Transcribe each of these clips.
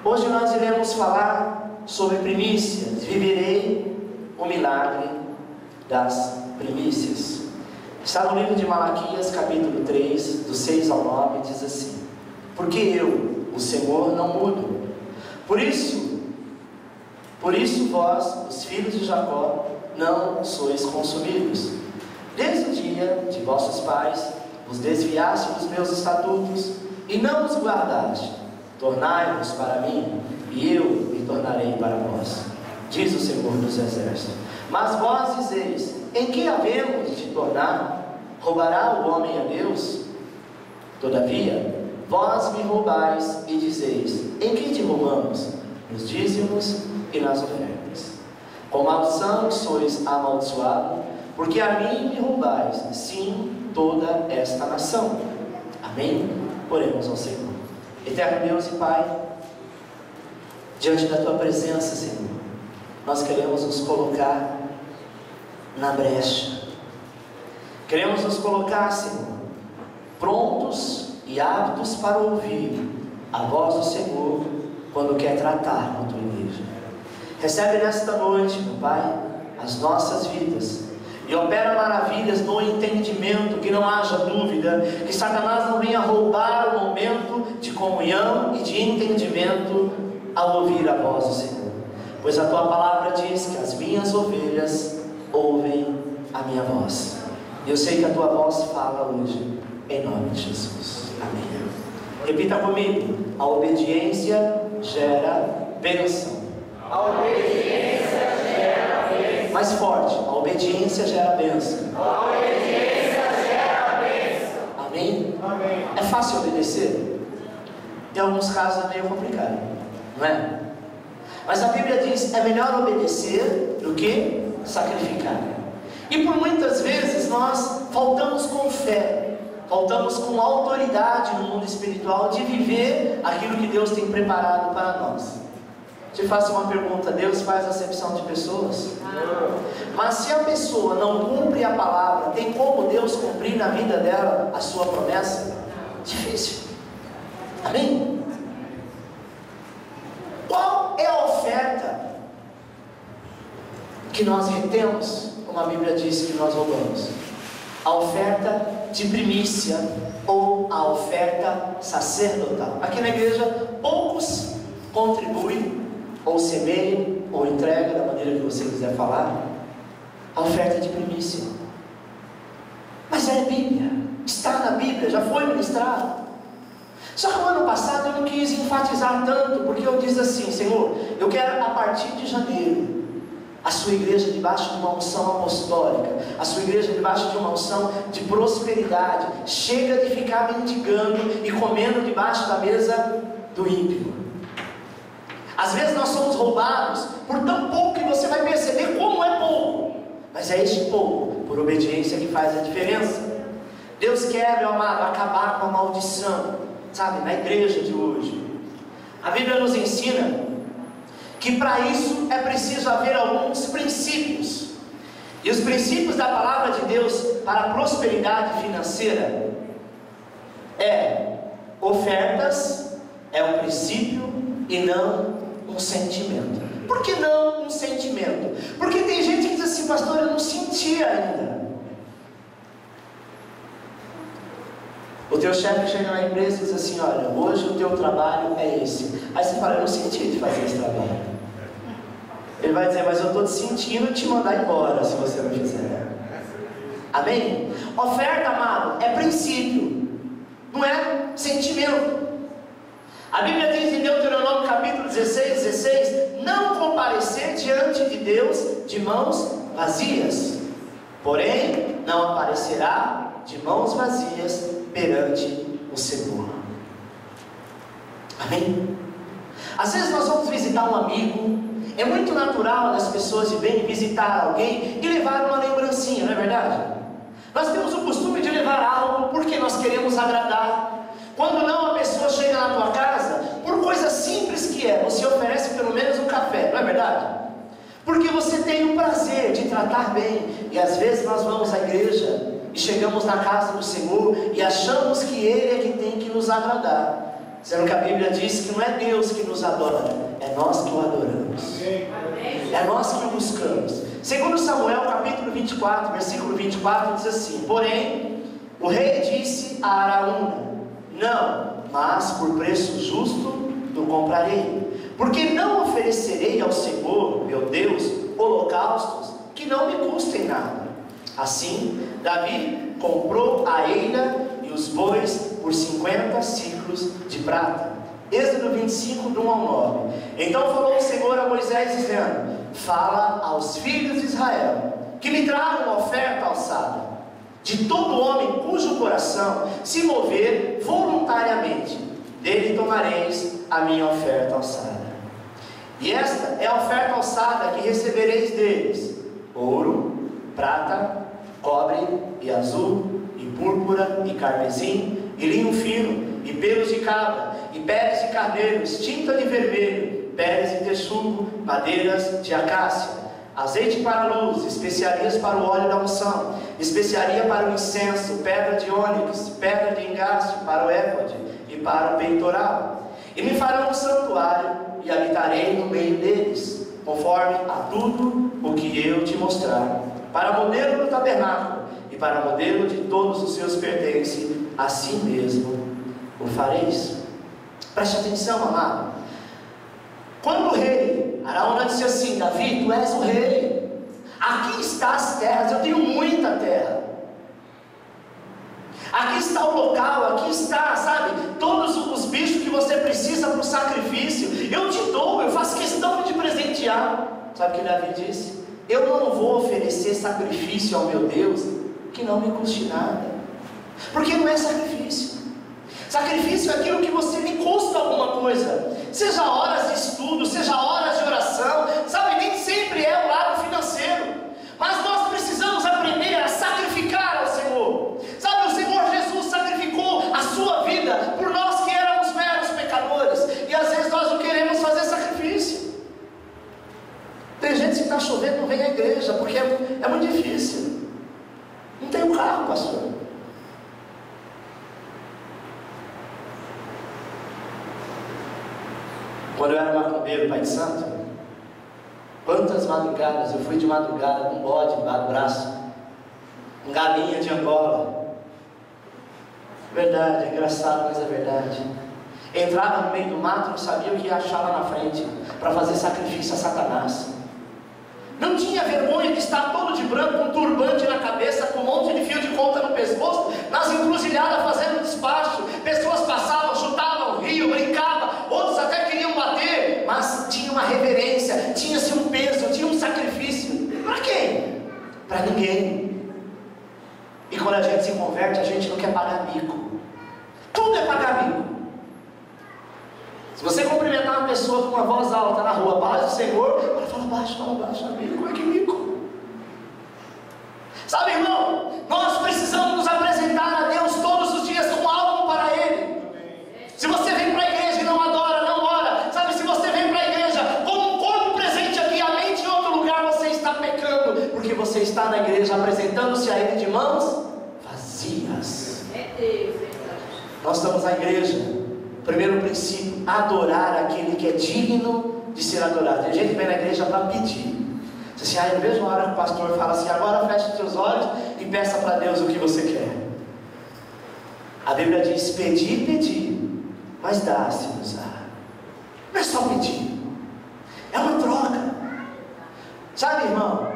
Hoje nós iremos falar sobre primícias. Viverei o milagre das primícias. Está no livro de Malaquias, capítulo 3, do 6 ao 9, diz assim: porque eu, o Senhor, não mudo. Por isso vós, os filhos de Jacó, não sois consumidos. Desde o dia de vossos pais, vos desviaste dos meus estatutos, e não os guardaste. Tornai-vos para mim, e eu me tornarei para vós, diz o Senhor dos Exércitos. Mas vós dizeis: em que havemos de tornar? Roubará o homem a Deus? Todavia, vós me roubais e dizeis: em que te roubamos? Nos dízimos e nas ofertas. Com maldição sois amaldiçoados, porque a mim me roubais, sim, toda esta nação. Amém? Oremos ao Senhor. Eterno Deus e Pai, diante da Tua presença, Senhor, nós queremos nos colocar na brecha. Queremos nos colocar, Senhor, prontos e aptos para ouvir a voz do Senhor quando quer tratar com a Tua igreja. Recebe nesta noite, meu Pai, as nossas vidas e opera maravilhas no entendimento, que não haja dúvida, que Satanás não venha roubar o momento de comunhão e de entendimento ao ouvir a voz do Senhor, pois a Tua palavra diz que as minhas ovelhas ouvem a minha voz. E eu sei que a Tua voz fala hoje, em nome de Jesus. Amém. Repita comigo: a obediência gera bênção. A obediência gera bênção. Mais forte: a obediência gera bênção. A obediência gera bênção. Amém? Amém. É fácil obedecer? Em alguns casos é meio complicado, não é? Mas a Bíblia diz: é melhor obedecer do que sacrificar. E por muitas vezes nós faltamos com fé, faltamos com autoridade no mundo espiritual de viver aquilo que Deus tem preparado para nós. Te faço uma pergunta: Deus faz acepção de pessoas? Mas se a pessoa não cumpre a palavra, tem como Deus cumprir na vida dela a sua promessa? Difícil. Amém? Qual é a oferta que nós retemos? Como a Bíblia diz que nós roubamos: a oferta de primícia ou a oferta sacerdotal. Aqui na igreja poucos contribuem, ou semeiam, ou entregam, da maneira que você quiser falar, a oferta de primícia. Mas é Bíblia, está na Bíblia, já foi ministrado. Só que no ano passado eu não quis enfatizar tanto, porque eu disse assim: Senhor, eu quero a partir de janeiro a sua igreja debaixo de uma unção apostólica, a sua igreja debaixo de uma unção de prosperidade. Chega de ficar mendigando e comendo debaixo da mesa do ímpio. Às vezes nós somos roubados por tão pouco que você vai perceber como é pouco, mas é este pouco, por obediência, que faz a diferença. Deus quer, meu amado, acabar com a maldição, sabe, na igreja de hoje. A Bíblia nos ensina que para isso é preciso haver alguns princípios. E os princípios da palavra de Deus para a prosperidade financeira é ofertas, é um princípio e não um sentimento. Por que não um sentimento? Porque tem gente que diz assim: pastor, eu não senti ainda. O teu chefe chega na empresa e diz assim: olha, hoje o teu trabalho é esse. Aí você fala: eu não senti de fazer esse trabalho. Ele vai dizer: mas eu estou te sentindo te mandar embora se você não fizer. Amém? Oferta, amado, é princípio, não é sentimento. A Bíblia diz em Deuteronômio capítulo 16: não comparecer diante de Deus de mãos vazias, porém não aparecerá de mãos vazias perante o Senhor. Amém? Às vezes nós vamos visitar um amigo. É muito natural das pessoas irem visitar alguém e levar uma lembrancinha, não é verdade? Nós temos o costume de levar algo porque nós queremos agradar. Quando não, a pessoa chega na tua casa, por coisa simples que é, você oferece pelo menos um café, não é verdade? Porque você tem o prazer de tratar bem. E às vezes nós vamos à igreja e chegamos na casa do Senhor e achamos que Ele é que tem que nos agradar. sendo que a Bíblia diz que não é Deus que nos adora, é nós que o adoramos. É nós que o buscamos. Segundo Samuel, capítulo 24, versículo 24, diz assim: porém, o rei disse a Araúna: não, mas por preço justo o comprarei, porque não oferecerei ao Senhor, meu Deus, holocaustos que não me custem nada. Assim, Davi comprou a eira e os bois por 50 ciclos de prata. Êxodo 25, do 1 ao 9. Então falou o Senhor a Moisés, dizendo: fala aos filhos de Israel que me tragam uma oferta alçada de todo homem cujo coração se mover voluntariamente, dele tomareis a minha oferta alçada. E esta é a oferta alçada que recebereis deles: ouro, prata, cobre e azul, e púrpura, e carmesim, e linho fino, e pelos de cabra, e peles de carneiros, tinta de vermelho, peles de texugo, madeiras de acácia, azeite para a luz, especiarias para o óleo da unção, especiaria para o incenso, pedra de ônix, pedra de engaste para o éfode e para o peitoral. E me farão um santuário, e habitarei no meio deles, conforme a tudo o que eu te mostrar, para modelo do tabernáculo, e para modelo de todos os seus pertences, assim mesmo o fareis. Preste atenção, amado. Quando o rei Araúna disse assim: Davi, tu és o rei, aqui estão as terras, eu tenho muita terra, aqui está o local, aqui está, sabe, todos os bichos que você precisa para o sacrifício, eu te dou, eu faço questão de te presentear. Sabe o que Davi disse? Eu não vou oferecer sacrifício ao meu Deus que não me custe nada, porque não é sacrifício. Sacrifício é aquilo que você me custa alguma coisa, seja horas de estudo, seja horas de oração, sabe, nem sempre é o lado financeiro, mas nós precisamos aprender a sacrificar ao Senhor. Sabe, o Senhor Jesus sacrificou a sua vida por nós que éramos meros pecadores, e às vezes nós não queremos fazer sacrifício. Tem gente que está chovendo não vem à igreja, porque é muito difícil. Não tem um carro, pastor. Quando eu era macumbeiro, pai de santo, quantas madrugadas eu fui de madrugada com um bode embaixo do braço, com galinha de Angola. Verdade, é engraçado, mas é verdade. Entrava no meio do mato, não sabia o que ia achar lá na frente, para fazer sacrifício a Satanás. Não tinha vergonha de estar todo de branco, com um turbante na cabeça, com um monte de fio de conta no pescoço, nas encruzilhadas fazendo despacho. Pessoas passavam, chutavam, riam, brincavam, outros até queriam bater, mas tinha uma reverência, tinha-se um peso, tinha um sacrifício. Para quem? Para ninguém. E quando a gente se converte, a gente não quer pagar mico. Tudo é pagar mico. Se você cumprimentar uma pessoa com uma voz alta na rua, paz do Senhor, ela fala baixo, amigo, como é que mico? Sabe, irmão, nós precisamos nos apresentar a Deus todos os dias com algo para Ele. Se você vem para a igreja e não adora, não ora, sabe, se você vem para a igreja como um corpo presente aqui, a mente em outro lugar, você está pecando, porque você está na igreja apresentando-se a Ele de mãos vazias. Nós estamos na igreja. Primeiro princípio, adorar aquele que é digno de ser adorado. Tem gente que vem na igreja para pedir. Você assim, eu vejo uma hora que o pastor fala assim: agora feche os seus olhos e peça para Deus o que você quer. A Bíblia diz: pedir, pedir, mas dá-se-nos-á. Não é só pedir, é uma troca. Sabe, irmão,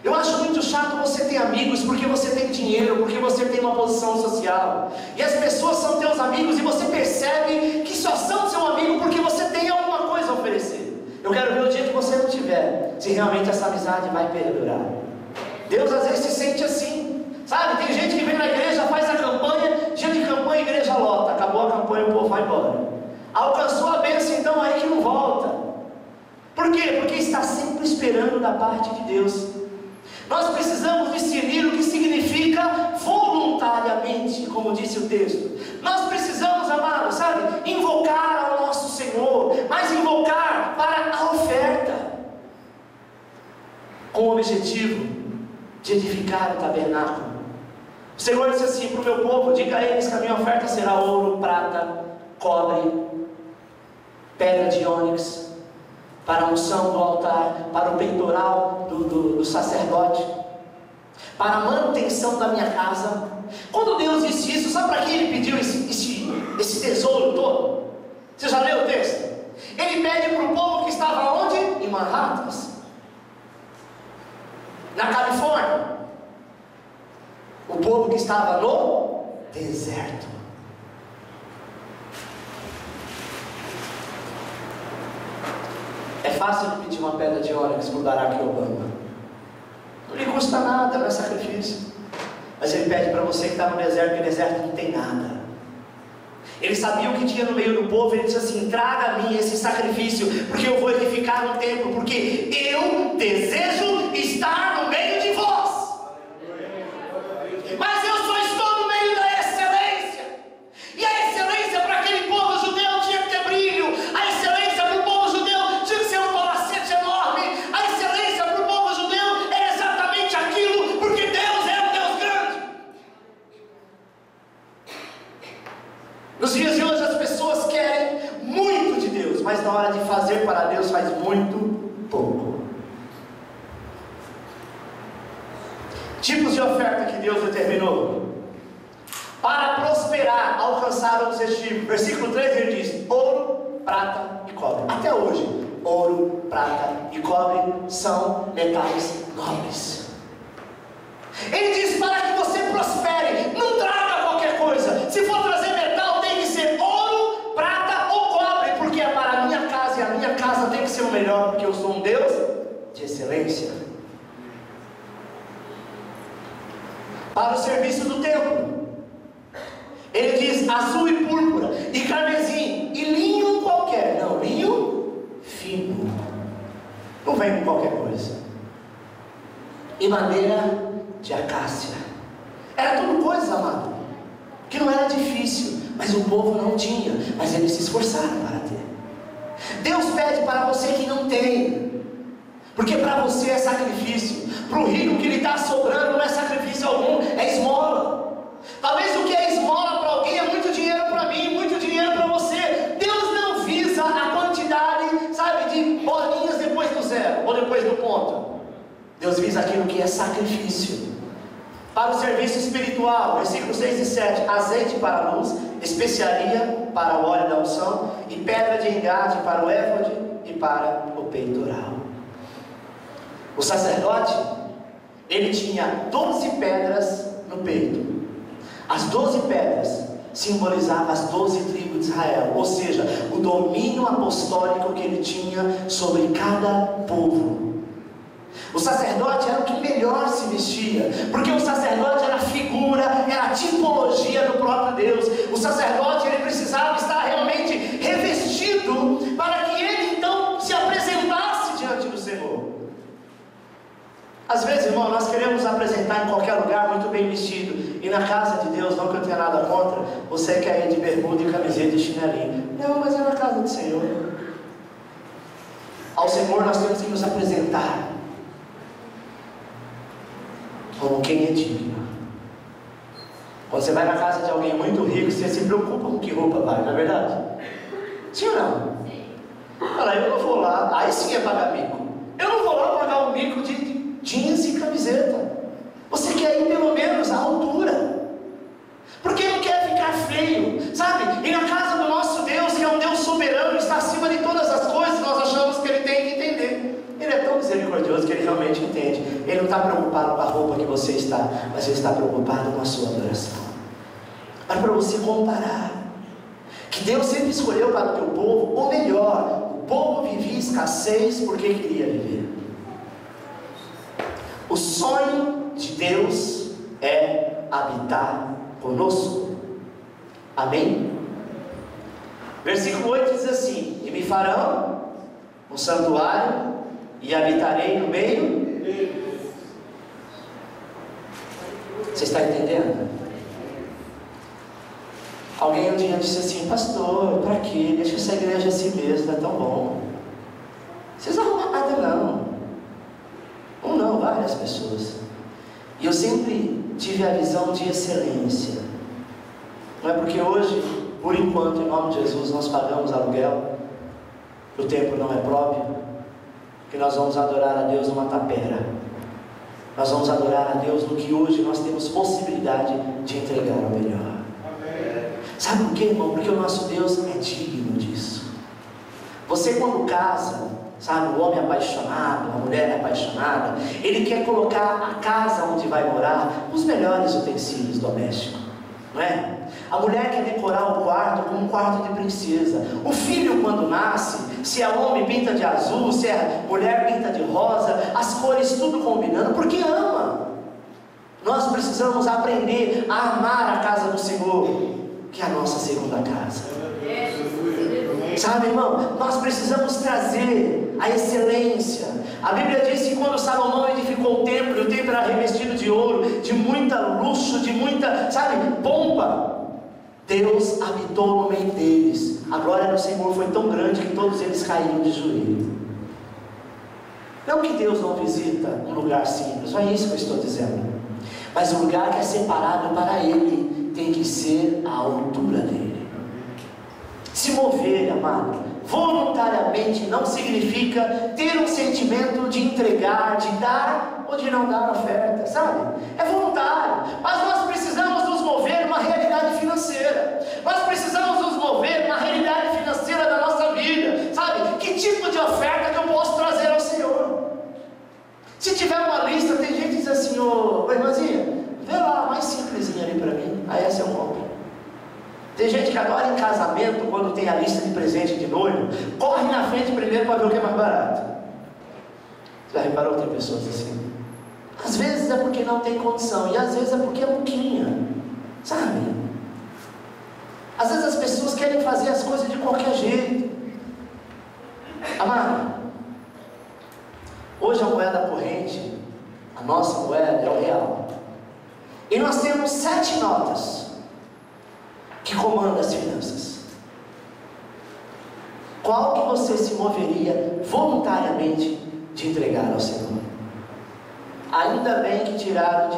eu acho muito chato você ter amigos porque você tem dinheiro, porque você tem uma posição social, e as pessoas são teus amigos e você percebe que só são seu amigo porque você tem alguma coisa a oferecer. Eu quero ver o dia que você não tiver, se realmente essa amizade vai perdurar. Deus às vezes se sente assim, sabe? Tem gente que vem na igreja, faz a campanha, dia de campanha a igreja lota, acabou a campanha, o povo vai embora. Alcançou a bênção, então aí que não volta. Por quê? Porque está sempre esperando da parte de Deus. Nós precisamos discernir o que significa voluntariamente, como disse o texto. Nós precisamos, amados, sabe, invocar ao nosso Senhor, mas invocar para a oferta, com o objetivo de edificar o tabernáculo. O Senhor disse assim para o meu povo: diga a eles que a minha oferta será ouro, prata, cobre, pedra de ônix, para a unção do altar, para o peitoral do sacerdote, para a manutenção da minha casa. Quando Deus disse isso, sabe para que Ele pediu esse tesouro todo? Você já leu o texto? Ele pede para o povo que estava onde? Em Manhattan, na Califórnia. O povo que estava no deserto. É fácil pedir uma pedra de ônix para o Barack Obama. Não lhe custa nada, não é sacrifício. Mas ele pede para você que está no deserto, que o deserto não tem nada. Ele sabia o que tinha no meio do povo. Ele disse assim: traga a mim esse sacrifício, porque eu vou edificar um templo, porque eu desejo estar no meio de vós. Mas eu só estou no meio da excelência. E a excelência para aquele povo judeu tinha que ter brilho. A excelência para o povo judeu tinha que ser um palacete enorme. A excelência para o povo judeu era exatamente aquilo, porque Deus é um Deus grande. Nos dias de hoje as pessoas querem muito de Deus, mas na hora de fazer para Deus faz muito pouco. Tipos de oferta que Deus determinou para prosperar, alcançar o objetivo. Versículo 3 ele diz: ouro, prata e cobre. Até hoje, ouro, prata e cobre são metais nobres. Ele diz para que você prospere, não traga qualquer coisa. Se for trazer metal, tem que ser ouro, prata ou cobre, porque é para a minha casa, e a minha casa tem que ser o melhor, porque eu sou um Deus de excelência. Para o serviço do templo, ele diz azul e púrpura, e carmesim, e linho qualquer. Não, linho fino, não vem com qualquer coisa. E madeira de acácia. Era tudo coisa, amado, que não era difícil, mas o povo não tinha, mas eles se esforçaram para ter. Deus pede para você que não tem, porque para você é sacrifício. Para o rico que lhe está sobrando não é sacrifício algum, é esmola. Talvez o que é esmola para alguém é muito dinheiro para mim, muito dinheiro para você. Deus não visa a quantidade, sabe, de bolinhas depois do zero, ou depois do ponto. Deus visa aquilo que é sacrifício. Para o serviço espiritual, versículos 6 e 7, azeite para a luz, especiaria para o óleo da unção, e pedra de engate para o éfode e para o peitoral. O sacerdote, ele tinha 12 pedras no peito. As 12 pedras simbolizavam as 12 tribos de Israel, ou seja, o domínio apostólico que ele tinha sobre cada povo. O sacerdote era o que melhor se vestia, porque o sacerdote era figura, era tipologia do próprio Deus. O sacerdote, ele precisava estar realmente revestido para que ele então se apresentasse diante do Senhor. Às vezes, irmão, nós queremos nos apresentar em qualquer lugar muito bem vestido, e na casa de Deus, não que eu tenha nada contra, você quer ir de bermuda e camiseta e chinelinho. Não, mas é na casa do Senhor. Ao Senhor nós temos que nos apresentar como quem é digno. Quando você vai na casa de alguém muito rico, você se preocupa com que roupa vai, não é verdade? Sim ou não? Olha, eu não vou lá, aí sim é pagar mico. Eu não vou lá pagar um mico de jeans e camiseta. Você quer ir pelo menos à altura, porque não quer ficar feio, sabe? E na casa do nosso Deus, que é um Deus soberano, está acima de todas as coisas, nós achamos que Ele tem que entender. Ele é tão misericordioso que Ele realmente entende. Ele não está preocupado com a roupa que você está, mas Ele está preocupado com a sua adoração. Mas para você comparar, que Deus sempre escolheu para o teu povo o melhor. O povo vivia escassez porque queria viver. O sonho de Deus é habitar conosco. Amém? Versículo 8 diz assim: e me farão um santuário e habitarei no meio. Você está entendendo? Alguém um dia disse assim: pastor, para quê? Deixa essa igreja assim mesmo, não é tão bom. Vocês não arrumam nada não. Não, várias pessoas. E eu sempre tive a visão de excelência. Não é porque hoje, Por enquanto, em nome de Jesus, nós pagamos aluguel, o templo não é próprio, que nós vamos adorar a Deus numa tapera. Nós vamos adorar a Deus no que hoje nós temos possibilidade de entregar ao melhor. Amém. Sabe por quê, irmão? Porque o nosso Deus é digno disso. Você quando casa, sabe, o homem é apaixonado, a mulher é apaixonada, ele quer colocar a casa onde vai morar os melhores utensílios domésticos, não é? A mulher quer decorar o quarto como um quarto de princesa. O filho quando nasce, se é homem pinta de azul, se é mulher pinta de rosa, as cores tudo combinando, porque ama. Nós precisamos aprender a amar a casa do Senhor, que é a nossa segunda casa. Sabe, irmão, nós precisamos trazer a excelência. A Bíblia diz que quando Salomão edificou o templo era revestido de ouro, de muita luxo, de muita, sabe, pompa. Deus habitou no meio deles. A glória do Senhor foi tão grande que todos eles caíram de joelho. Não que Deus não visita um lugar simples, não é isso que eu estou dizendo. Mas o lugar que é separado para Ele tem que ser a altura dele. Se mover, amado, voluntariamente não significa ter um sentimento de entregar, de dar ou de não dar oferta, sabe? É voluntário, mas nós precisamos nos mover numa realidade financeira. Nós precisamos nos mover na realidade financeira da nossa vida, sabe? Que tipo de oferta que eu posso trazer ao Senhor? Se tiver uma lista, tem gente que diz assim, ô irmãzinha, vê lá a mais simplesinha ali para mim, aí essa eu compro. Tem gente que agora em casamento, quando tem a lista de presente de noivo, corre na frente primeiro para ver o que é mais barato. Já reparou que tem pessoas assim? Às vezes é porque não tem condição, e às vezes é porque é pouquinha, sabe? Às vezes as pessoas querem fazer as coisas de qualquer jeito. Amado, hoje a moeda corrente, a nossa moeda é o real. E nós temos 7 notas que comanda as finanças. Qual que você se moveria voluntariamente de entregar ao Senhor? Ainda bem que tiraram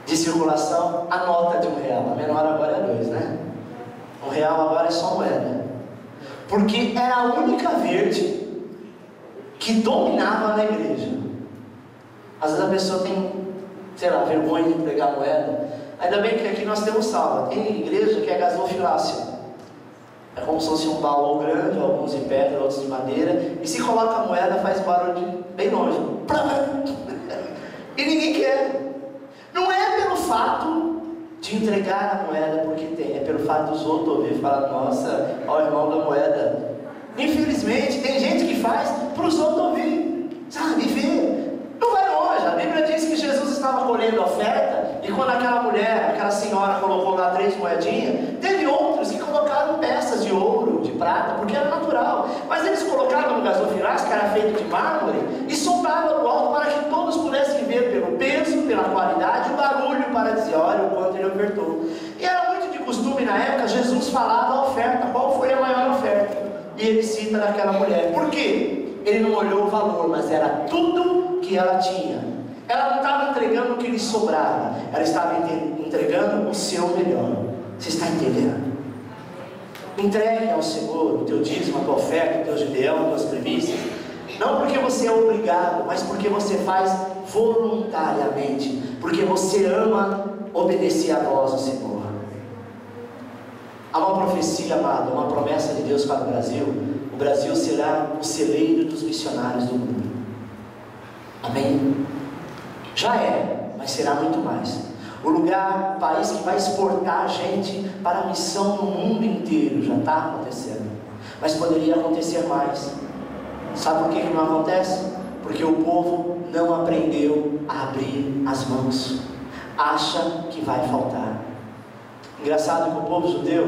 de circulação a nota de R$1. A menor agora é 2, né? R$1 agora é só moeda. Porque era a única verde que dominava na igreja. Às vezes a pessoa tem, sei lá, vergonha de entregar moeda. Ainda bem que aqui nós temos salva. Tem igreja que é gasofilácia. É como se fosse um baú grande, alguns de pedra, outros de madeira. E se coloca a moeda, faz barulho bem longe. E ninguém quer. Não é pelo fato de entregar a moeda porque tem. É pelo fato dos outros ouvir e falar, nossa, ó o irmão da moeda. Infelizmente, tem gente que faz para os outros ouvir. Sabe, ver. Não vai longe. A Bíblia diz que Jesus estava colhendo oferta. E quando aquela mulher, aquela senhora colocou lá 3 moedinhas, teve outros que colocaram peças de ouro, de prata, porque era natural. Mas eles colocavam no gasofilácio, que era feito de mármore, e soltavam no alto para que todos pudessem ver pelo peso, pela qualidade, o barulho para dizer, olha o quanto ele ofertou. E era muito de costume na época, Jesus falava a oferta, qual foi a maior oferta. E ele cita daquela mulher. Por quê? Ele não olhou o valor, mas era tudo que ela tinha. Ela não estava entregando o que lhe sobrava, ela estava entregando o seu melhor. Você está entendendo? Entregue ao Senhor o teu dízimo, a tua oferta, o teu gideão, as tuas primícias. Não porque você é obrigado, mas porque você faz voluntariamente, porque você ama obedecer à voz do Senhor. Há uma profecia, amado, uma promessa de Deus para o Brasil. O Brasil será o celeiro dos missionários do mundo. Amém? Já é, mas será muito mais. O lugar, o país que vai exportar gente para a missão no mundo inteiro. Já está acontecendo, mas poderia acontecer mais. Sabe por que não acontece? Porque o povo não aprendeu a abrir as mãos. Acha que vai faltar. Engraçado que o povo judeu,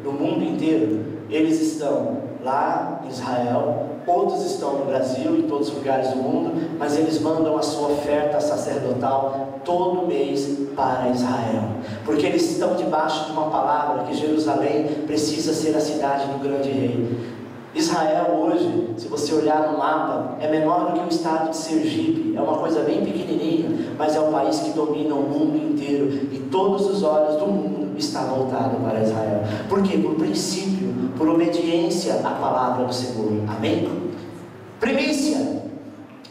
no mundo inteiro, eles estão lá em Israel, outros estão no Brasil, em todos os lugares do mundo, mas eles mandam a sua oferta sacerdotal todo mês para Israel, porque eles estão debaixo de uma palavra que Jerusalém precisa ser a cidade do grande rei. Israel hoje, se você olhar no mapa, é menor do que o estado de Sergipe, é uma coisa bem pequenininha, mas é um país que domina o mundo inteiro, e todos os olhos do mundo está voltado para Israel. Por quê? Por princípio, por obediência à palavra do Senhor. Amém? Primícia,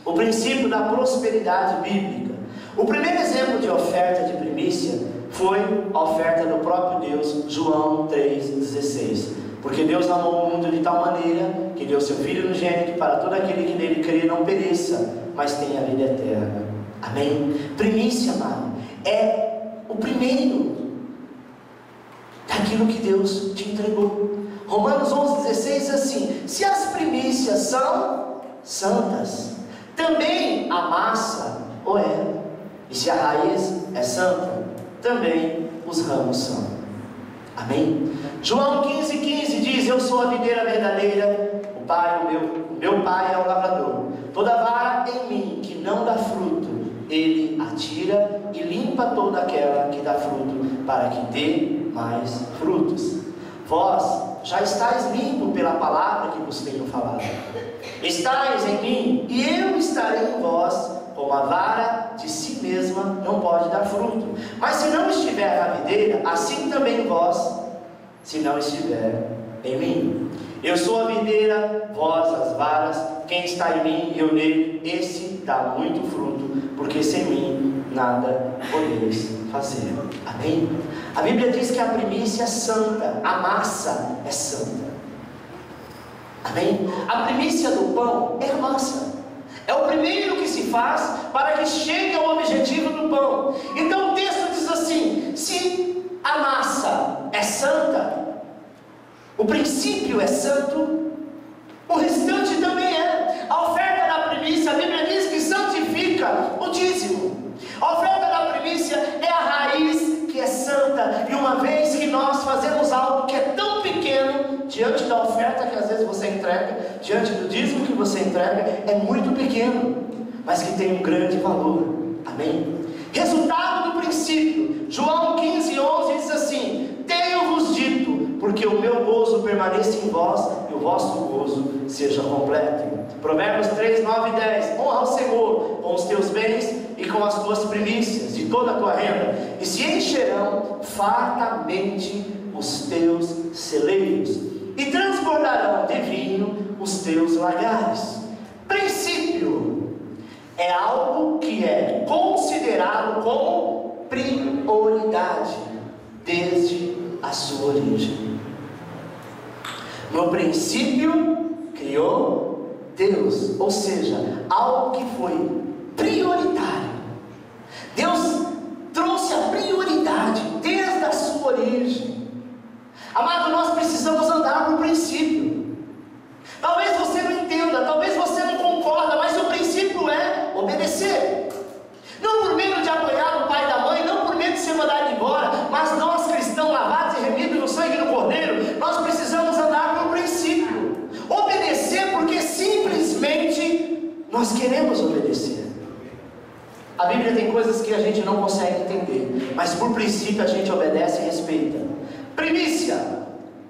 o princípio da prosperidade bíblica. O primeiro exemplo de oferta de primícia foi a oferta do próprio Deus, João 3,16. Porque Deus amou o mundo de tal maneira que deu seu Filho unigênito para todo aquele que nele crê não pereça, mas tenha a vida eterna. Amém? Primícia, amado, é o primeiro daquilo que Deus te entregou. Romanos 11,16 diz assim: se as primícias são santas, também a massa o é. E se a raiz é santa, também os ramos são. Amém? João 15,15 diz: eu sou a videira verdadeira, o meu pai é o lavrador. Toda vara em mim que não dá fruto, ele atira e limpa toda aquela que dá fruto, para que dê mais frutos. Vós já estáis limpo pela palavra que vos tenho falado. Estais em mim e eu estarei em vós. Como a vara de si mesma não pode dar fruto, mas se não estiver na videira, assim também vós, se não estiver em mim. Eu sou a videira, vós as varas. Quem está em mim e eu nele, esse dá muito fruto, porque sem mim nada podeis fazer. Amém? A Bíblia diz que a primícia é santa, a massa é santa. Amém? A primícia do pão é a massa. É o primeiro que se faz para que chegue ao objetivo do pão. Então o texto diz assim: se a massa é santa, o princípio é santo, o restante também é. A oferta da primícia, a Bíblia diz que santifica o dízimo. A oferta da primícia é a raiz que é santa. E uma vez que nós fazemos algo que é tão pequeno, diante da oferta que às vezes você entrega, diante do dízimo que você entrega, é muito pequeno, mas que tem um grande valor. Amém? Resultado do princípio, João 15,11 diz assim: tenho-vos dito, porque o meu gozo permaneça em vós e o vosso gozo seja completo. Provérbios 3, 9 e 10. Honra o Senhor com os teus bens e com as tuas primícias de toda a tua renda, e se encherão fartamente os teus celeiros, e transbordarão de vinho os teus lagares. Princípio é algo que é considerado como prioridade desde a sua origem. No princípio criou Deus, ou seja, algo que foi prioritário. Deus trouxe a prioridade desde a sua origem. Amado, nós precisamos andar por princípio. Talvez você não entenda, talvez você não concorda, mas o princípio é obedecer. Não por medo de apoiar o pai e da mãe, não por medo de ser mandado embora, mas nós cristãos lavados e remidos no sangue do Cordeiro, nós precisamos andar por princípio. Obedecer porque simplesmente nós queremos obedecer. A Bíblia tem coisas que a gente não consegue entender, mas por princípio a gente obedece e respeita. Primícia.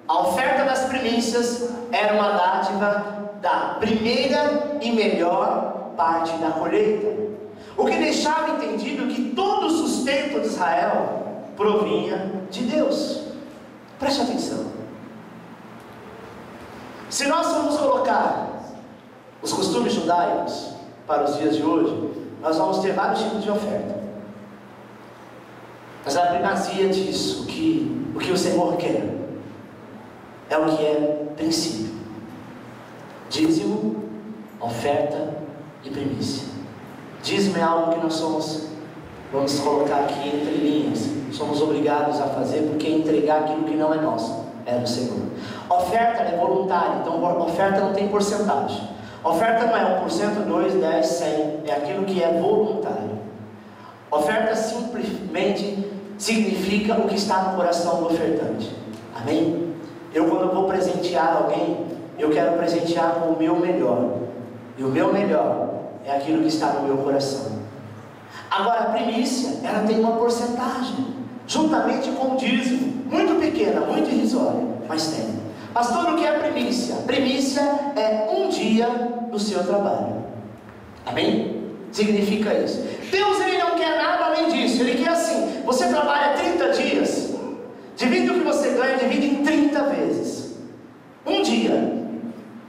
A oferta das primícias era uma dádiva da primeira e melhor parte da colheita, o que deixava entendido que todo o sustento de Israel provinha de Deus. Preste atenção. Se nós formos colocar os costumes judaicos para os dias de hoje, nós vamos ter vários tipos de oferta. Mas a primazia diz o que o Senhor quer é o que é princípio: dízimo, oferta e primícia. Dízimo é algo que nós vamos colocar aqui entre linhas, somos obrigados a fazer, porque entregar aquilo que não é nosso, é do Senhor. Oferta é voluntária, então oferta não tem porcentagem. Oferta não é 1%, 2, 10, 100, é aquilo que é voluntário. Oferta simplesmente significa o que está no coração do ofertante. Amém? Eu, quando vou presentear alguém, eu quero presentear com o meu melhor, e o meu melhor é aquilo que está no meu coração. Agora a primícia, ela tem uma porcentagem, juntamente com o dízimo, muito pequena, muito irrisória, mas tem. Pastor, o que é primícia? Primícia é um dia do seu trabalho. Amém? Significa isso. Deus, ele não quer nada além disso. Ele quer assim: você trabalha 30 dias, Divide o que você ganha, divide em 30 vezes. Um dia,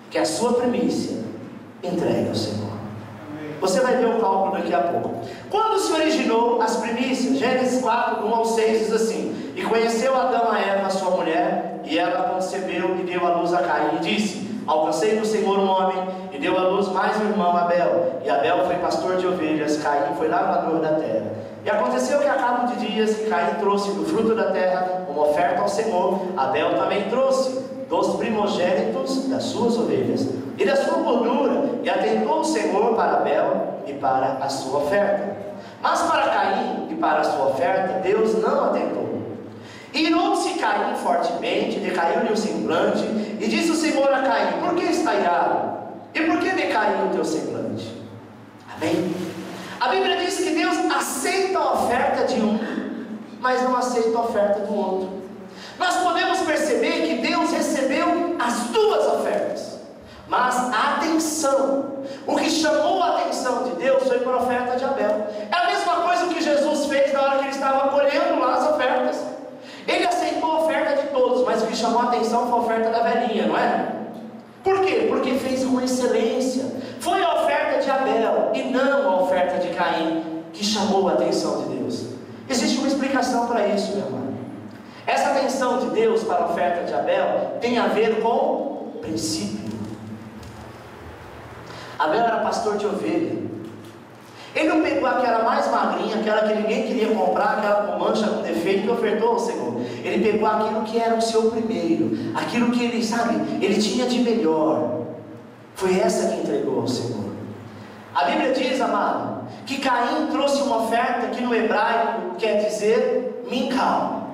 que é a sua primícia, entregue ao Senhor. Você vai ver o cálculo daqui a pouco. Quando se originou as primícias? Gênesis 4, 1 ao 6 diz assim: e conheceu Adão a Eva, sua mulher, e ela concebeu e deu à luz a Caim, e disse: alcancei do Senhor um homem, e deu à luz mais um irmão, Abel. E Abel foi pastor de ovelhas, Caim foi lavrador da terra. E aconteceu que a cabo de dias que Caim trouxe do fruto da terra uma oferta ao Senhor, Abel também trouxe dos primogênitos das suas ovelhas e da sua gordura, e atentou o Senhor para Abel e para a sua oferta. Mas para Caim e para a sua oferta Deus não atentou. Irou-se Caim fortemente, decaiu-lhe o semblante, e disse o Senhor a Caim: por que está irado? E por que decaiu o teu semblante? Amém? A Bíblia diz que Deus aceita a oferta de um, mas não aceita a oferta do outro. Nós podemos perceber que Deus recebeu as duas ofertas, mas a atenção, o que chamou a atenção de Deus foi para a oferta de Abel. É a mesma coisa que Jesus fez na hora que ele estava colhendo lá as ofertas. Ele aceitou a oferta de todos, mas o que chamou a atenção foi a oferta da velhinha, não é? Por quê? Porque fez com excelência. Foi a oferta de Abel e não a oferta de Caim que chamou a atenção de Deus. Existe uma explicação para isso, meu irmão. Essa atenção de Deus para a oferta de Abel tem a ver com princípio. Abel era pastor de ovelha. Ele não pegou aquela mais magrinha, aquela que ninguém queria comprar, aquela com mancha, com defeito, e ofertou ao Senhor. Ele pegou aquilo que era o seu primeiro, aquilo que ele, sabe, ele tinha de melhor. Foi essa que entregou ao Senhor. A Bíblia diz, amado, que Caim trouxe uma oferta que no hebraico quer dizer minkal,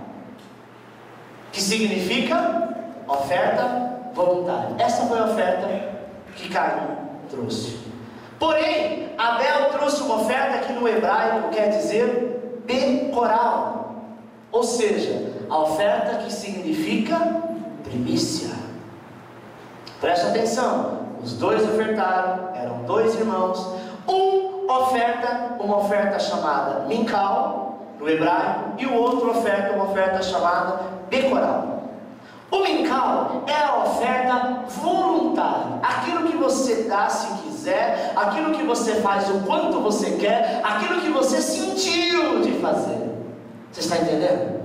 que significa oferta voluntária. Essa foi a oferta que Caim trouxe. Porém, Abel trouxe uma oferta que no hebraico quer dizer pecoral, ou seja, a oferta que significa primícia. Preste atenção, os dois ofertaram, eram dois irmãos. Uma oferta chamada minkal, no hebraico, e o outro oferta uma oferta chamada pecoral. O minkal é a oferta voluntária, aquilo que você dá se quiser, aquilo que você faz o quanto você quer, aquilo que você sentiu de fazer. Você está entendendo?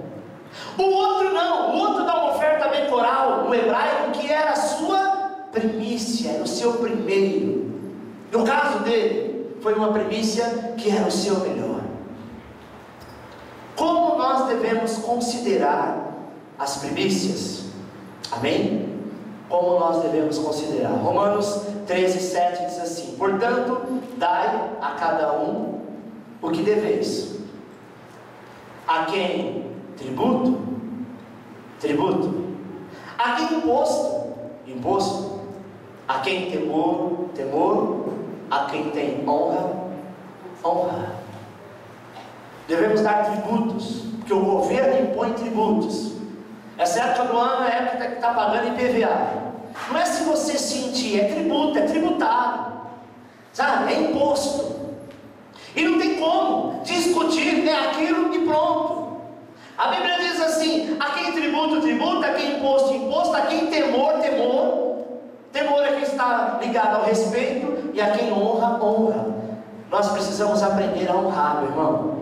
O outro não, o outro dá uma oferta pecoral, no hebraico, que era a sua primícia, era o seu primeiro. No caso dele, foi uma primícia que era o seu melhor. Como nós devemos considerar as primícias? Amém? Como nós devemos considerar? Romanos 13:7 diz assim: portanto, dai a cada um o que deveis. A quem tributo, tributo. A quem imposto, imposto. A quem temor, temor. A quem tem honra, honra. Devemos dar tributos, porque o governo impõe tributos. Essa época do ano é a época que está pagando IPVA. Não é se você sentir, é tributo, é tributado, sabe? É imposto. E não tem como discutir, é aquilo e pronto. A Bíblia diz assim: a quem tributo, tributa, a quem imposto, imposto, a quem temor, temor. Temor é quem está ligado ao respeito, e a quem honra, honra. Nós precisamos aprender a honrar, meu irmão.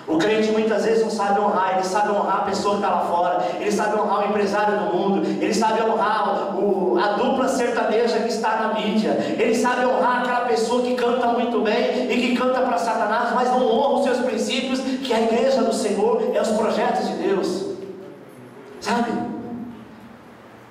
O crente muitas vezes não sabe honrar. Ele sabe honrar a pessoa que está lá fora, ele sabe honrar o empresário do mundo, ele sabe honrar a dupla sertaneja que está na mídia, ele sabe honrar aquela pessoa que canta muito bem e que canta para Satanás, mas não honra os seus princípios, que é a igreja do Senhor, é os projetos de Deus, sabe?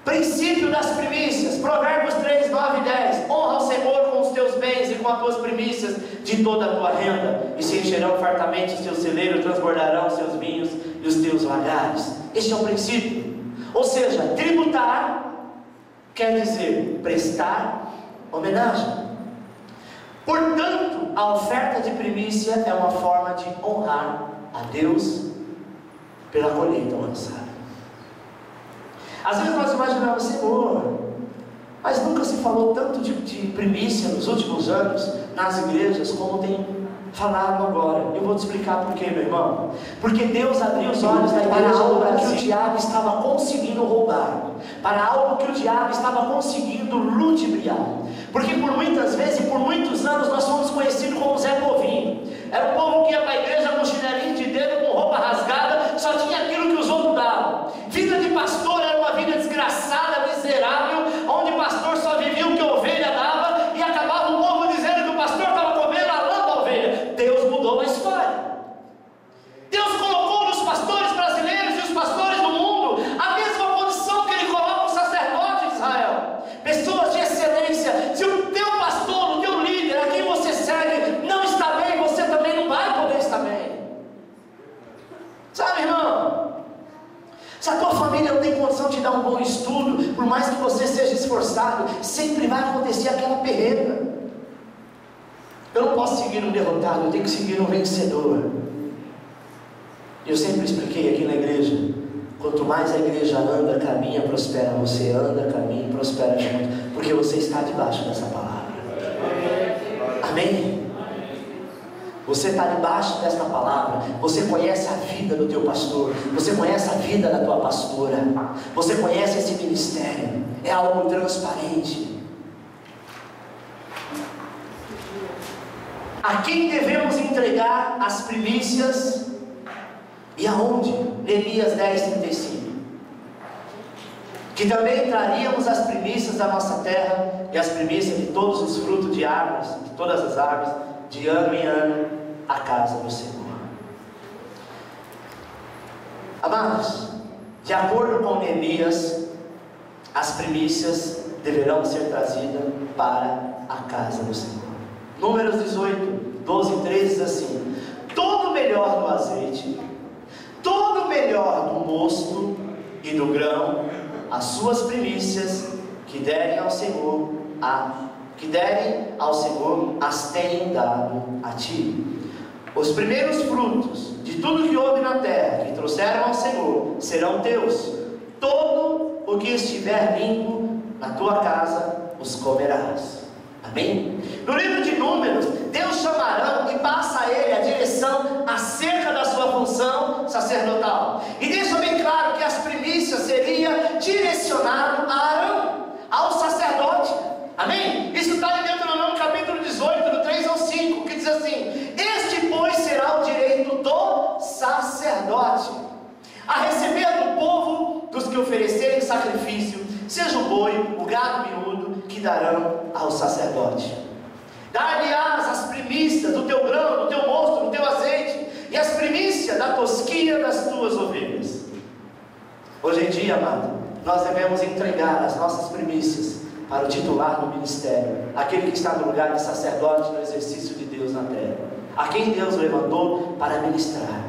Princípio das primícias, Provérbios 3, 9 e 10. Honra ao Senhor com os teus bens e com as tuas primícias de toda a tua renda, e se encherão fartamente os teus celeiros, transbordarão os teus vinhos e os teus lagares. Este é o princípio. Ou seja, tributar quer dizer prestar homenagem. Portanto, a oferta de primícia é uma forma de honrar a Deus pela colheita lançada. Às vezes nós imaginamos, Senhor, mas nunca se falou tanto de primícia nos últimos anos nas igrejas como tem falaram agora. Eu vou te explicar por quê, meu irmão. Porque Deus abriu os olhos da igreja para que o diabo estava conseguindo roubar, para algo que o diabo estava conseguindo ludibriar. Porque por muitas vezes e por muitos anos nós fomos conhecidos como Zé Povinho. Era o povo que ia para a igreja com chinelinho de dedo, com roupa rasgada, só tinha aquilo que os outros davam. Vida de pastor era uma vida desgraçada, miserável, onde o pastor só vivia o que a ovelha dava, e acabava o povo dizendo que o pastor estava comendo a lã da ovelha. Deus mudou a história. Deus colocou nos pastores brasileiros e os pastores do mundo a mesma condição que Ele coloca os sacerdotes de Israel. Pessoas de excelência. Se o teu pastor, o teu líder, a quem você segue, não está bem, você também não vai poder estar bem. Sabe, irmão? Se a tua família não tem condição de dar um bom estudo, por mais que você seja esforçado, sempre vai acontecer aquela perreta. Eu não posso seguir um derrotado, eu tenho que seguir um vencedor. Eu sempre expliquei aqui na igreja: quanto mais a igreja anda, caminha, prospera. Você anda, caminha e prospera junto, porque você está debaixo dessa palavra. Amém? Você está debaixo desta palavra. Você conhece a vida do teu pastor, você conhece a vida da tua pastora, você conhece esse ministério. É algo transparente. A quem devemos entregar as primícias e aonde? Neemias 10:35. Que também traríamos as primícias da nossa terra e as primícias de todos os frutos de árvores, de todas as árvores, de ano em ano, à casa do Senhor. Amados, de acordo com Neemias, as primícias deverão ser trazidas para a casa do Senhor. Números 18, 12 e 13 diz assim: todo o melhor do azeite, todo o melhor do mosto e do grão, as suas primícias que derem ao Senhor, as tenho dado a ti. Os primeiros frutos de tudo que houve na terra, que trouxeram ao Senhor, serão teus. Todo o que estiver limpo na tua casa, os comerás. Amém? No livro de Números, Deus chamará e passa a ele a direção acerca da sua função sacerdotal. E deixa bem claro que as primícias seriam direcionadas a Arão, ao sacerdote. Amém? Isso está em Deuteronômio capítulo 18, do 3 ao 5, que diz assim: este, pois, será o direito do sacerdote, a receber do povo dos que oferecerem sacrifício, seja o boi, o gado miúdo, que darão ao sacerdote. Dar-lhe-ás as primícias do teu grão, do teu mosto, do teu azeite, e as primícias da tosquia das tuas ovelhas. Hoje em dia, amado, nós devemos entregar as nossas primícias para o titular do ministério, aquele que está no lugar de sacerdote no exercício de Deus na terra, a quem Deus levantou para ministrar.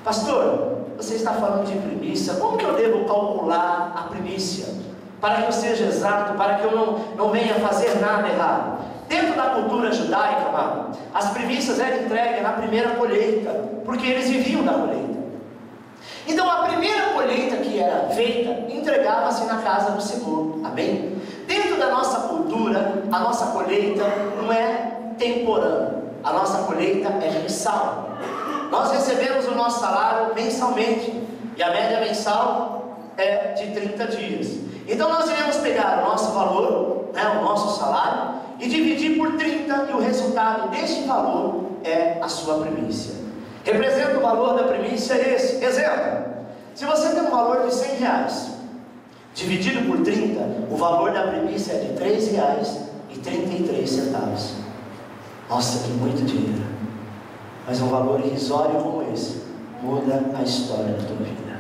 Pastor, você está falando de primícia, como que eu devo calcular a primícia? Para que eu seja exato, para que eu não venha fazer nada errado. Dentro da cultura judaica, amado, as primícias eram entregues na primeira colheita, porque eles viviam da colheita. Então a primeira colheita que era feita, entregava-se na casa do Senhor. Amém? Dentro da nossa cultura, a nossa colheita não é temporânea, a nossa colheita é mensal. Nós recebemos o nosso salário mensalmente, e a média mensal é de 30 dias. Então nós iremos pegar o nosso valor, o nosso salário, e dividir por 30, e o resultado deste valor é a sua primícia. Representa o valor da primícia esse. Exemplo: se você tem um valor de R$100, dividido por 30, o valor da primícia é de R$3,33. Nossa, que muito dinheiro! Mas um valor irrisório como esse muda a história da tua vida.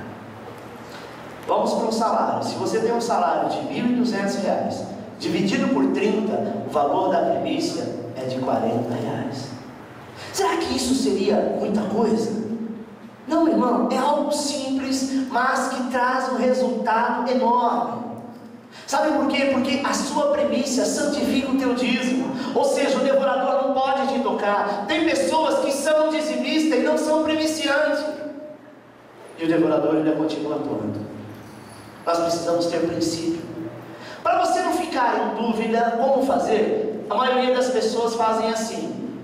Vamos para um salário. Se você tem um salário de R$1.200, dividido por 30, o valor da primícia é de R$40. Será que isso seria muita coisa? Não, irmão, é algo simples, mas que traz um resultado enorme. Sabe por quê? Porque a sua primícia santifica o teu dízimo. Ou seja, o devorador não pode te tocar. Tem pessoas que são dizimistas e não são primiciantes, e o devorador ainda continua atuando. Nós precisamos ter princípio. Para você não ficar em dúvida como fazer, a maioria das pessoas fazem assim: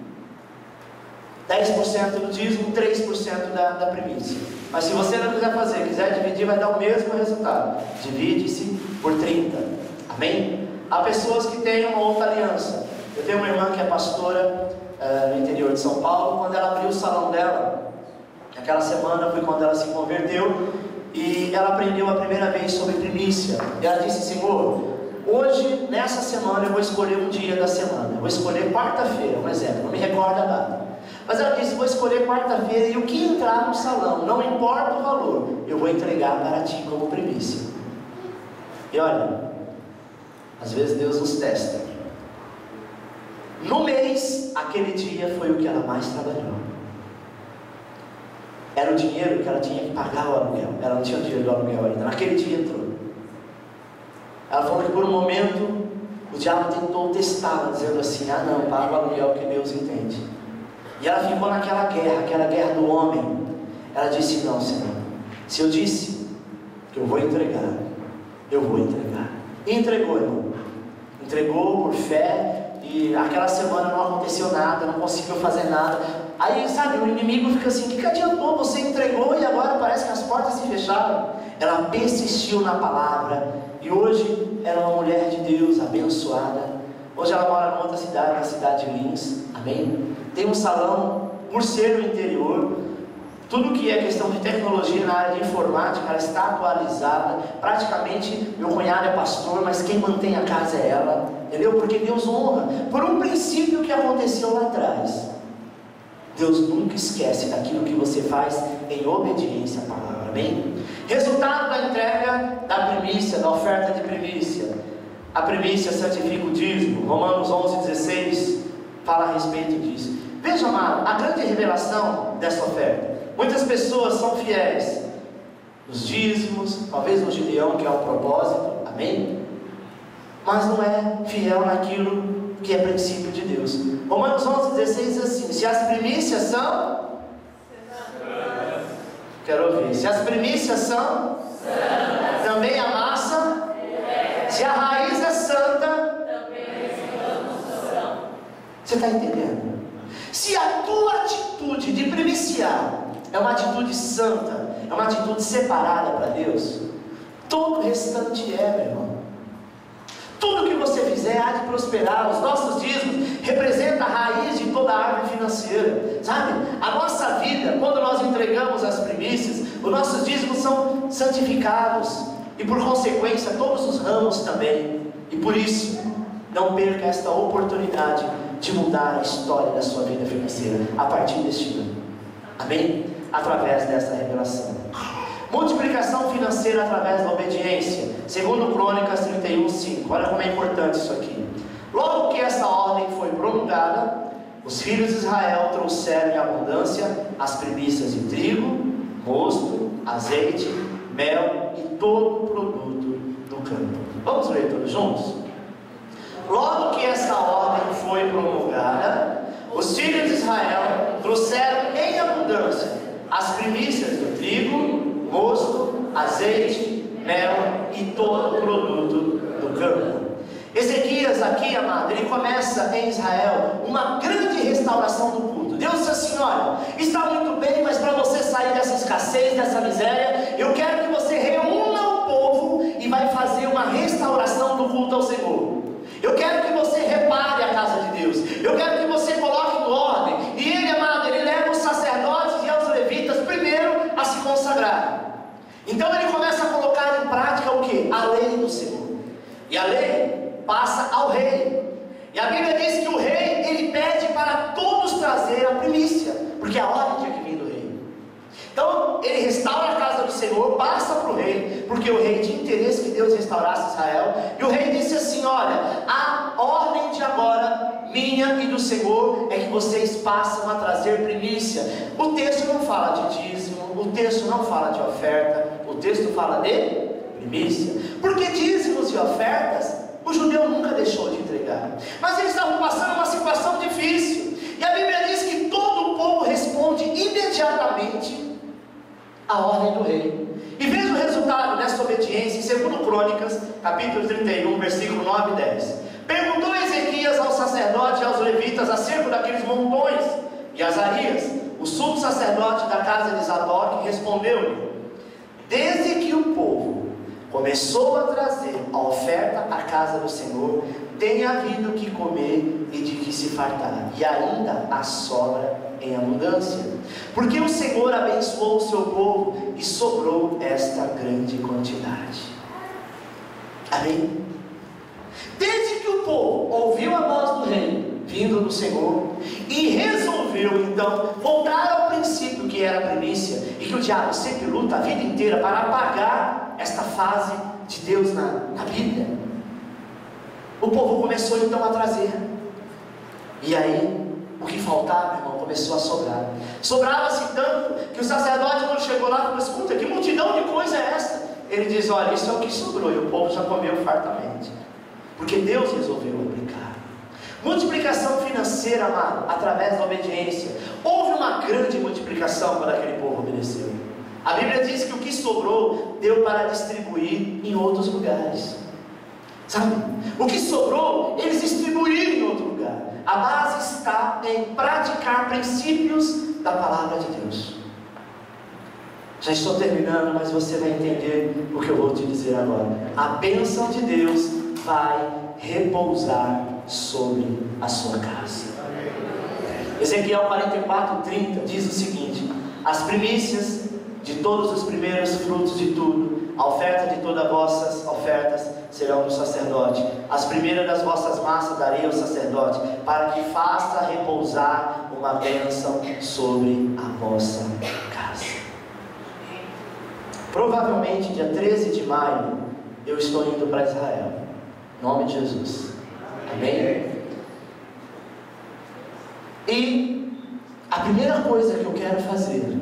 10% do dízimo, 3% da primícia. Mas se você não quiser fazer, quiser dividir, vai dar o mesmo resultado. Divide-se por 30. Amém? Há pessoas que têm uma outra aliança. Eu tenho uma irmã que é pastora no interior de São Paulo. Quando ela abriu o salão dela, aquela semana foi quando ela se converteu, e ela aprendeu a primeira vez sobre primícia. E ela disse: Senhor, hoje, nessa semana, eu vou escolher um dia da semana. Eu vou escolher quarta-feira, um exemplo, não me recordo a data. Mas ela disse: vou escolher quarta-feira, e o que entrar no salão, não importa o valor, eu vou entregar para ti como primícia. E olha, às vezes Deus nos testa. No mês, aquele dia foi o que ela mais trabalhou. Era o dinheiro que ela tinha que pagar o aluguel. Ela não tinha o dinheiro do aluguel ainda. Naquele dia entrou. Ela falou que por um momento o diabo tentou testá-la, dizendo assim: ah não, paga o aluguel que Deus entende. E ela ficou naquela guerra, aquela guerra do homem. Ela disse: não, Senhor, se eu disse que eu vou entregar, eu vou entregar. E entregou, irmão. Entregou por fé. E aquela semana não aconteceu nada, não conseguiu fazer nada. Aí, sabe, o inimigo fica assim: que adiantou? Você entregou e agora parece que as portas se fecharam. Ela persistiu na palavra. E hoje ela é uma mulher de Deus, abençoada. Hoje ela mora em outra cidade, na cidade de Lins. Amém? Tem um salão, por ser no interior. Tudo que é questão de tecnologia na área de informática, ela está atualizada. Praticamente, meu cunhado é pastor, mas quem mantém a casa é ela. Entendeu? Porque Deus honra. Por um princípio que aconteceu lá atrás. Deus nunca esquece daquilo que você faz em obediência à palavra. Amém? Resultado da entrega da primícia, da oferta de primícia. A primícia santifica o dízimo. Romanos 11:16 fala a respeito disso. Veja, amado, a grande revelação dessa oferta. Muitas pessoas são fiéis nos dízimos, talvez no Gideão, que é o propósito, amém? Mas não é fiel naquilo que é princípio de Deus. Romanos 11:16 diz assim: se as primícias são... Quero ouvir. Se as primícias são... também a massa... se a raiz é santa... você está entendendo? Se a tua atitude de primiciar é uma atitude santa, é uma atitude separada para Deus, todo o restante é, meu irmão. Tudo que você fizer há de prosperar. Os nossos dízimos representam a raiz de toda a árvore financeira, sabe? A nossa vida, quando nós entregamos as primícias, os nossos dízimos são santificados, e por consequência todos os ramos também. E por isso, não perca esta oportunidade de mudar a história da sua vida financeira a partir deste ano. Amém? Através dessa revelação. Multiplicação financeira através da obediência. Segundo Crônicas 31:5. Olha como é importante isso aqui. Logo que essa ordem foi promulgada, os filhos de Israel trouxeram em abundância as primícias de trigo, mosto, azeite, mel e todo o produto do campo. Vamos ler todos juntos? Logo que essa ordem foi promulgada, os filhos de Israel trouxeram em abundância as primícias do trigo, mosto, azeite, mel e todo o produto do campo. Ezequias aqui, amado, ele começa em Israel uma grande restauração do culto. Deus disse assim: olha, está muito bem, mas para você sair dessa escassez, dessa miséria, eu quero que você reúna o povo e vai fazer uma restauração do culto ao Senhor. Eu quero que você repare a casa de Deus. Eu quero que você coloque em ordem. E ele, amado, ele leva os sacerdotes e os levitas primeiro a se consagrar. Então ele começa a colocar em prática o que? A lei do Senhor. E a lei passa ao rei. E a Bíblia diz que o rei, ele pede para todos trazer a primícia, porque a ordem tinha que vir do rei. Então ele restaura a casa do Senhor, passa para o rei, porque o rei tinha interesse que Deus restaurasse Israel. E o rei disse assim: olha, a ordem de agora, minha e do Senhor, é que vocês passam a trazer primícia. O texto não fala de dízimo, o texto não fala de oferta, o texto fala de primícia. Porque dízimos e ofertas o judeu nunca deixou de entregar, mas eles estavam passando uma situação difícil, e a Bíblia diz que todo o povo responde imediatamente à ordem do rei. E veja o resultado dessa obediência em 2 Crônicas, capítulo 31, versículo 9 e 10. Perguntou Ezequias aos sacerdotes e aos levitas acerca daqueles montões, E Azarias, o sumo sacerdote da casa de Zadok, respondeu-lhe: desde que o povo começou a trazer a oferta à casa do Senhor, tem havido que comer e de que se fartar, e ainda há sobra em abundância, porque o Senhor abençoou o seu povo e sobrou esta grande quantidade. Amém? Desde que o povo ouviu a voz do rei vindo do Senhor e resolveu então voltar ao princípio que era a primícia, e que o diabo sempre luta a vida inteira para apagar esta fase de Deus na Bíblia, o povo começou então a trazer, e aí o que faltava, irmão, começou a sobrar. Sobrava-se tanto que o sacerdote, quando chegou lá, falou: escuta, que multidão de coisa é essa? Ele diz: olha, isso é o que sobrou, e o povo já comeu fartamente, porque Deus resolveu aplicar. Multiplicação financeira, amado, através da obediência. Houve uma grande multiplicação quando aquele povo obedeceu. A Bíblia diz que o que sobrou deu para distribuir em outros lugares. Sabe? O que sobrou, eles distribuíram em outro lugar. A base está em praticar princípios da palavra de Deus. Já estou terminando, mas você vai entender o que eu vou te dizer agora. A bênção de Deus vai repousar sobre a sua casa. Ezequiel 44:30 diz o seguinte: as primícias de todos os primeiros frutos de tudo, a oferta de todas as vossas ofertas serão do sacerdote. As primeiras das vossas massas darei ao sacerdote, para que faça repousar uma bênção sobre a vossa casa. Provavelmente dia 13 de maio eu estou indo para Israel, em nome de Jesus. Amém? E a primeira coisa que eu quero fazer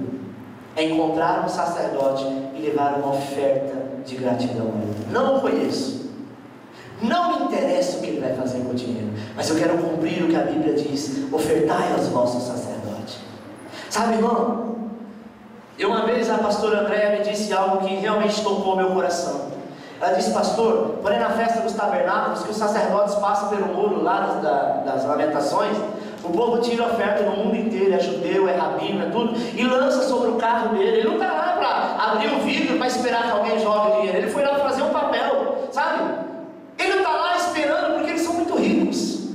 é encontrar um sacerdote e levar uma oferta de gratidão a ele. Não o conheço, não me interessa o que ele vai fazer com o dinheiro, mas eu quero cumprir o que a Bíblia diz: ofertai aos vossos sacerdotes. Sabe, irmão, uma vez a pastora Andréa me disse algo que realmente tocou meu coração. Ela disse: pastor, porém na festa dos tabernáculos, que os sacerdotes passam pelo muro lá das lamentações, o povo tira a oferta no mundo inteiro, é judeu, é rabino, é tudo, e lança sobre o carro dele. Ele não está lá para abrir o vidro para esperar que alguém jogue dinheiro, ele foi lá fazer um papel, sabe? Ele não está lá esperando porque eles são muito ricos,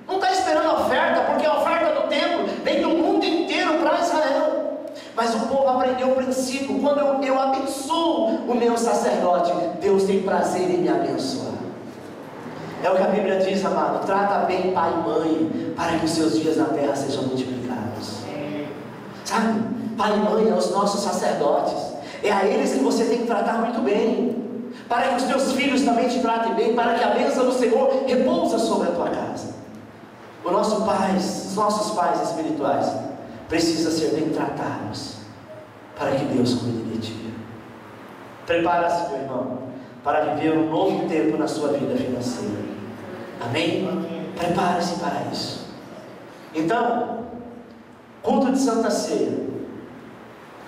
não está esperando a oferta, porque a oferta do templo vem do mundo inteiro para Israel. Mas o povo aprendeu o princípio: quando eu abençoo o meu sacerdote, Deus tem prazer em me abençoar. É o que a Bíblia diz, amado: trata bem pai e mãe, para que os seus dias na terra sejam multiplicados. Sabe? Pai e mãe é os nossos sacerdotes, é a eles que você tem que tratar muito bem, para que os teus filhos também te tratem bem, para que a bênção do Senhor repousa sobre a tua casa. Os nossos pais espirituais precisam ser bem tratados, para que Deus cuide de ti. Prepara-se, meu irmão, para viver um novo tempo na sua vida financeira. Amém? Prepare-se para isso. Então, culto de Santa Ceia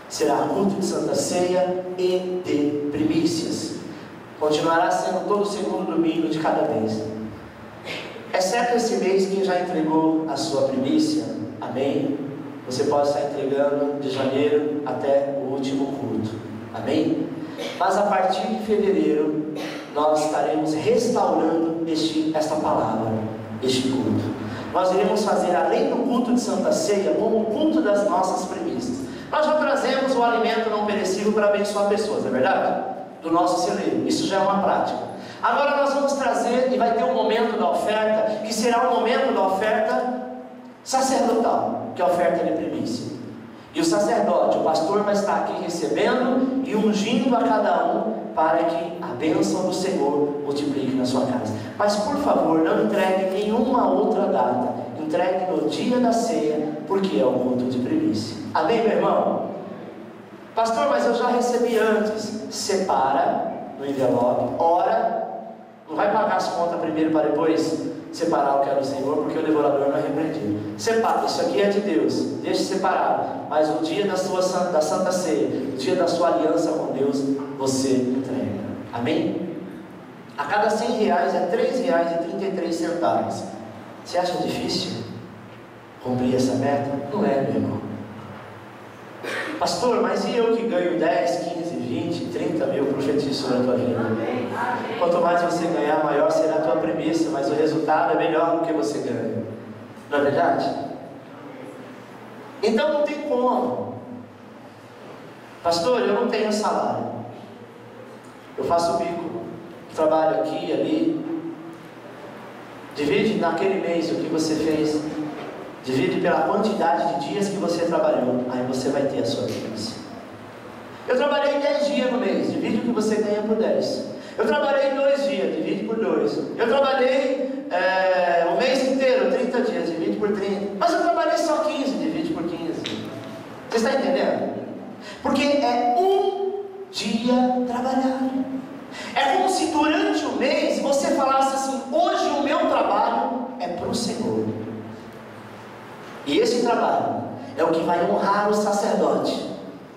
será culto de Santa Ceia e de primícias. Continuará sendo todo segundo domingo de cada mês, exceto esse mês. Quem já entregou a sua primícia, amém, você pode estar entregando de janeiro até o último culto, amém? Mas a partir de fevereiro nós estaremos restaurando esta palavra, este culto. Nós iremos fazer, além do culto de Santa Ceia, como o culto das nossas primícias. Nós já trazemos o alimento não perecível para abençoar pessoas, é verdade? Do nosso celeiro, isso já é uma prática. Agora nós vamos trazer, e vai ter um momento da oferta, que será o momento da oferta sacerdotal, que é a oferta de primícia. E o sacerdote, o pastor, vai estar aqui recebendo e ungindo a cada um, para que a bênção do Senhor multiplique na sua casa. Mas por favor, não entregue nenhuma outra data, entregue no dia da ceia, porque é o culto de primícia. Amém, meu irmão? Pastor, mas eu já recebi antes. Separa no envelope, ora, não vai pagar as contas primeiro para depois separar o que é do Senhor, porque o devorador não é repreendido. Separa, isso aqui é de Deus, deixe separado. Mas o dia da Santa Ceia, o dia da sua aliança com Deus, você entrega. Amém? A cada R$100 é R$3,33. Você acha difícil? cumprir essa meta? Não é, meu irmão. Pastor, mas e eu que ganho 10, 15, 20, 30 mil? Profetizo sobre a tua vida. Quanto mais você ganhar, maior será a tua premissa, mas o resultado é melhor do que você ganha. Não é verdade? Então não tem como. Pastor, eu não tenho salário. Eu faço bico, trabalho aqui e ali. Divide naquele mês o que você fez. Divide pela quantidade de dias que você trabalhou. Aí você vai ter a sua premissa. Eu trabalhei 10 dias no mês. Divide o que você ganha por 10. Eu trabalhei 2 dias. Divide por 2. Eu trabalhei o mês inteiro, 30 dias. Divide por 30. Mas eu trabalhei só 15. Divide por 15. Você está entendendo? Porque é um dia trabalhado. É como se durante o mês você falasse assim: hoje o meu trabalho é para o Senhor. E esse trabalho é o que vai honrar o sacerdote.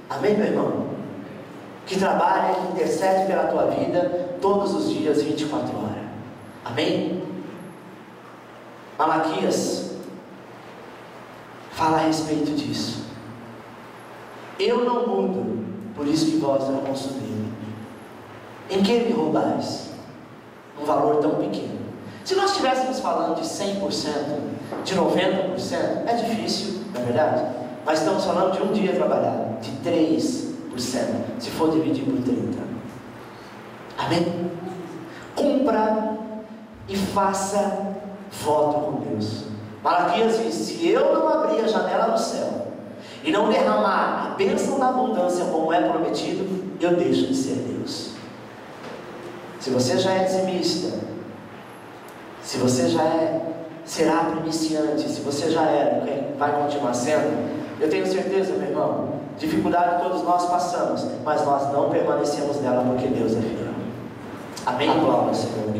Amém, meu irmão? Que trabalha, que intercede pela tua vida todos os dias, 24 horas. Amém? Malaquias fala a respeito disso. Eu não mudo, por isso que vós não consumimos. Em que me roubais? Um valor tão pequeno. Se nós estivéssemos falando de 100%, de 90%, é difícil, não é verdade? Mas estamos falando de um dia trabalhado, de 3%, se for dividir por 30. Amém? Cumpra e faça voto com Deus. Malaquias diz: se eu não abrir a janela do céu e não derramar a bênção da abundância como é prometido, eu deixo de ser Deus. Se você já é dizimista, se você já será primiciante, se você já era, vai continuar sendo, eu tenho certeza, meu irmão, dificuldade todos nós passamos, mas nós não permanecemos nela porque Deus é fiel. Amém? Glória ao Senhor.